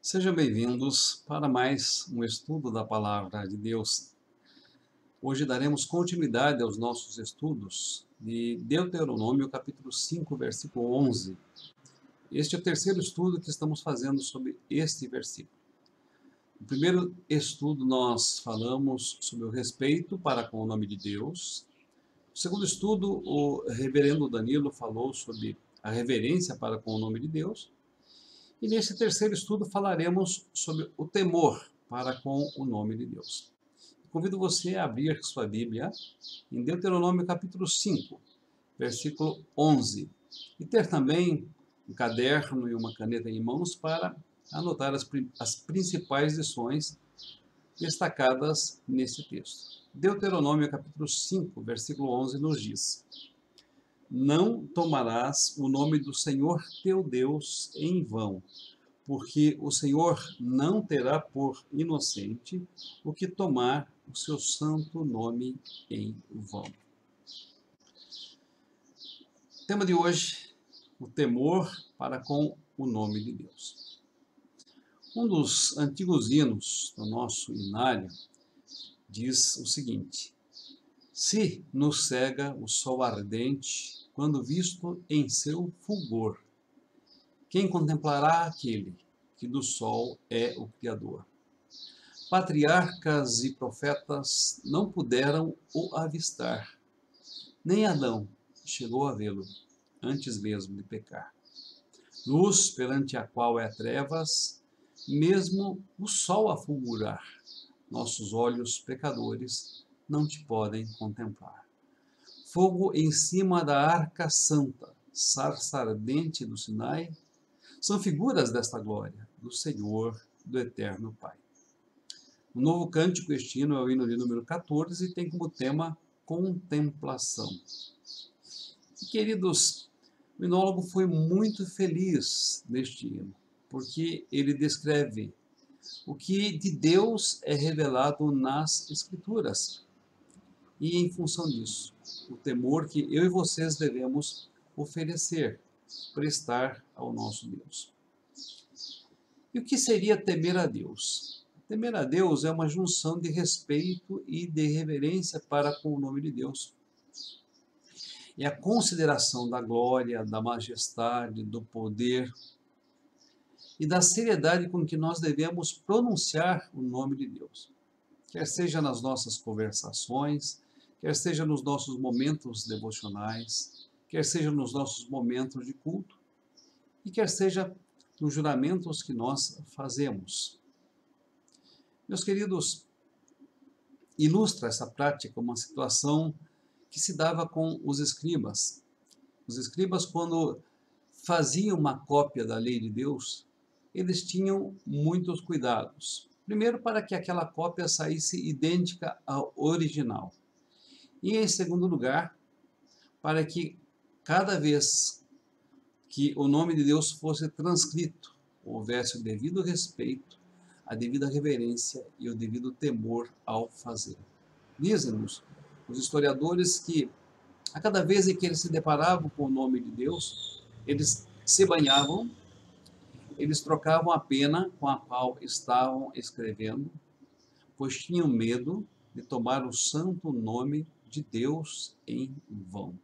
Sejam bem-vindos para mais um estudo da Palavra de Deus. Hoje daremos continuidade aos nossos estudos de Deuteronômio, capítulo 5, versículo 11. Este é o terceiro estudo que estamos fazendo sobre este versículo. No primeiro estudo nós falamos sobre o respeito para com o nome de Deus. No segundo estudo, o reverendo Danilo falou sobre a reverência para com o nome de Deus. E nesse terceiro estudo falaremos sobre o temor para com o nome de Deus. Convido você a abrir sua Bíblia em Deuteronômio capítulo 5, versículo 11, e ter também um caderno e uma caneta em mãos para anotar as principais lições destacadas nesse texto. Deuteronômio capítulo 5, versículo 11 nos diz: Não tomarás o nome do Senhor teu Deus em vão, porque o Senhor não terá por inocente o que tomar o seu santo nome em vão. Tema de hoje: o temor para com o nome de Deus. Um dos antigos hinos do nosso inário diz o seguinte: Se nos cega o sol ardente, quando visto em seu fulgor, quem contemplará aquele que do sol é o Criador? Patriarcas e profetas não puderam o avistar, nem Adão chegou a vê-lo, antes mesmo de pecar. Luz perante a qual é trevas, mesmo o sol a fulgurar, nossos olhos pecadores não te podem contemplar. Fogo em cima da arca santa, sarça ardente do Sinai, são figuras desta glória, do Senhor, do Eterno Pai. O novo cântico, este hino, é o hino de número 14 e tem como tema contemplação. E, queridos, o hinólogo foi muito feliz neste hino, porque ele descreve o que de Deus é revelado nas Escrituras. E, em função disso, o temor que eu e vocês devemos oferecer, prestar ao nosso Deus. E o que seria temer a Deus? Temer a Deus é uma junção de respeito e de reverência para com o nome de Deus. É a consideração da glória, da majestade, do poder e da seriedade com que nós devemos pronunciar o nome de Deus. Quer seja nas nossas conversações, quer seja nos nossos momentos devocionais, quer seja nos nossos momentos de culto e quer seja nos juramentos que nós fazemos. Meus queridos, ilustra essa prática uma situação que se dava com os escribas. Os escribas, quando faziam uma cópia da lei de Deus, eles tinham muitos cuidados. Primeiro, para que aquela cópia saísse idêntica ao original. E, em segundo lugar, para que cada vez que o nome de Deus fosse transcrito, houvesse o devido respeito, a devida reverência e o devido temor ao fazer. Dizem-nos os historiadores que, a cada vez em que eles se deparavam com o nome de Deus, eles se banhavam, eles trocavam a pena com a qual estavam escrevendo, pois tinham medo de tomar o santo nome de Deus em vão.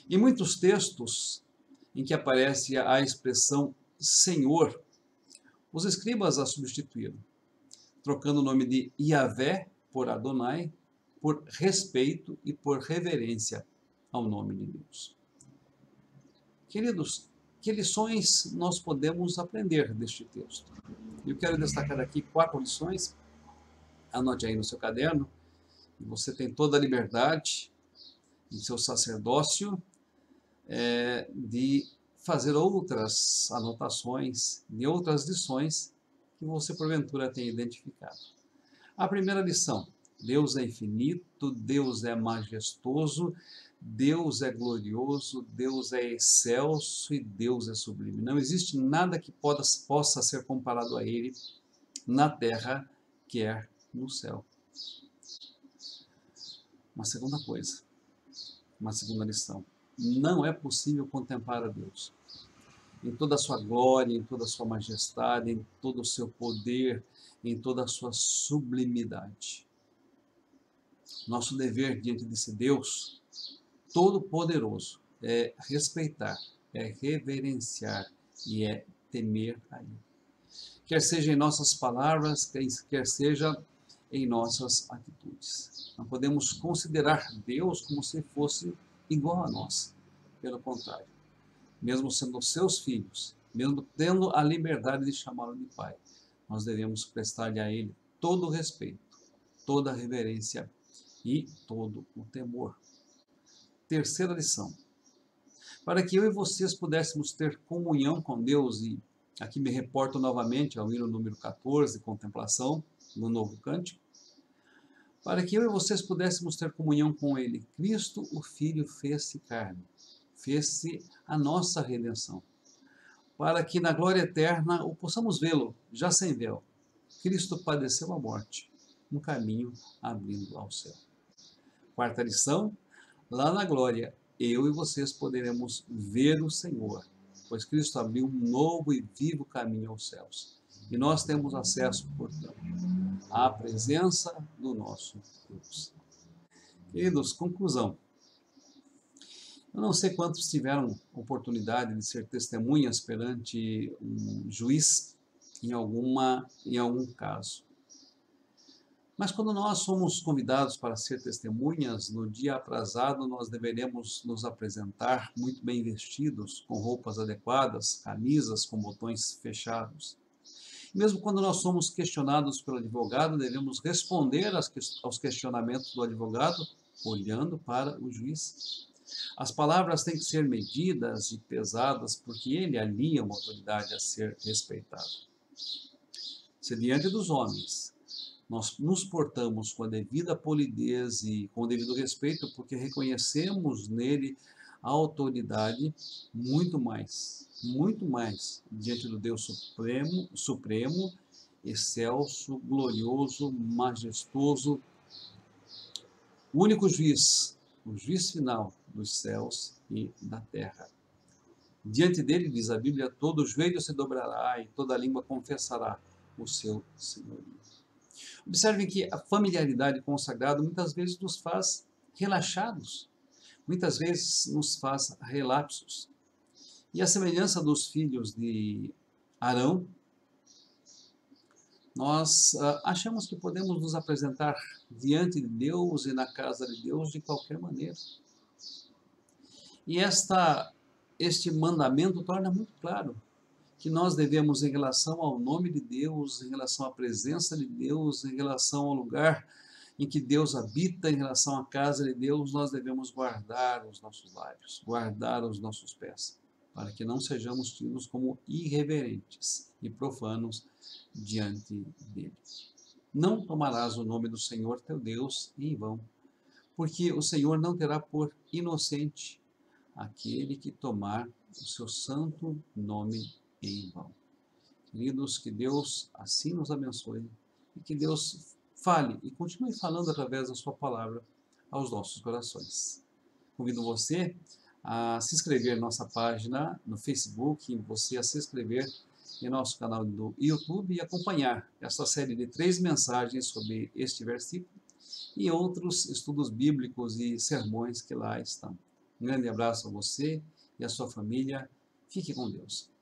Em muitos textos em que aparece a expressão Senhor, os escribas a substituíram, trocando o nome de Yahvé por Adonai, por respeito e por reverência ao nome de Deus. Queridos, que lições nós podemos aprender deste texto? Eu quero destacar aqui 4 lições. Anote aí no seu caderno. Você tem toda a liberdade em seu sacerdócio de fazer outras anotações, de outras lições que você porventura tenha identificado. A primeira lição: Deus é infinito, Deus é majestoso, Deus é glorioso, Deus é excelso e Deus é sublime. Não existe nada que possa ser comparado a Ele na terra, quer no céu. Uma segunda coisa, uma segunda lição: não é possível contemplar a Deus. em toda a sua glória, em toda a sua majestade, em todo o seu poder, em toda a sua sublimidade. Nosso dever diante desse Deus Todo-Poderoso é respeitar, é reverenciar e é temer a Ele. Quer seja em nossas palavras, quer seja em nossas atitudes. Não podemos considerar Deus como se fosse igual a nós. Pelo contrário, mesmo sendo seus filhos, mesmo tendo a liberdade de chamá-lo de Pai, nós devemos prestar-lhe a Ele todo o respeito, toda a reverência e todo o temor. Terceira lição. Para que eu e vocês pudéssemos ter comunhão com Deus, e aqui me reporto novamente ao hino número 14, Contemplação, no Novo Cântico, para que eu e vocês pudéssemos ter comunhão com Ele, Cristo, o Filho, fez-se carne, fez-se a nossa redenção, para que na glória eterna o possamos vê-lo, já sem véu. Cristo padeceu a morte, um caminho abrindo ao céu. Quarta lição, lá na glória, eu e vocês poderemos ver o Senhor, pois Cristo abriu um novo e vivo caminho aos céus. E nós temos acesso, portanto, à presença do nosso Deus. Queridos, conclusão. Eu não sei quantos tiveram oportunidade de ser testemunhas perante um juiz em algum caso. Mas quando nós somos convidados para ser testemunhas, no dia aprazado nós deveremos nos apresentar muito bem vestidos, com roupas adequadas, camisas com botões fechados. E mesmo quando nós somos questionados pelo advogado, devemos responder aos questionamentos do advogado, olhando para o juiz. As palavras têm que ser medidas e pesadas, porque ele alia uma autoridade a ser respeitada. Se diante dos homens nós nos portamos com a devida polidez e com o devido respeito, porque reconhecemos nele a autoridade muito mais diante do Deus supremo, excelso, glorioso, majestoso, o único juiz, o juiz final dos céus e da terra. Diante dele, diz a Bíblia, todo joelho se dobrará e toda língua confessará o seu senhorio. Observem que a familiaridade com o sagrado muitas vezes nos faz relaxados, muitas vezes nos faz relapsos. E a semelhança dos filhos de Arão, nós achamos que podemos nos apresentar diante de Deus e na casa de Deus de qualquer maneira. E este mandamento torna muito claro que nós devemos, em relação ao nome de Deus, em relação à presença de Deus, em relação ao lugar em que Deus habita, em relação à casa de Deus, nós devemos guardar os nossos lábios, guardar os nossos pés, para que não sejamos tidos como irreverentes e profanos diante dele. Não tomarás o nome do Senhor teu Deus em vão, porque o Senhor não terá por inocente aquele que tomar o seu santo nome em vão. Queridos, que Deus assim nos abençoe e que Deus fale e continue falando através da sua palavra aos nossos corações. Convido você a se inscrever em nossa página no Facebook, você a se inscrever em nosso canal do YouTube e acompanhar esta série de 3 mensagens sobre este versículo e outros estudos bíblicos e sermões que lá estão. Um grande abraço a você e a sua família. Fique com Deus.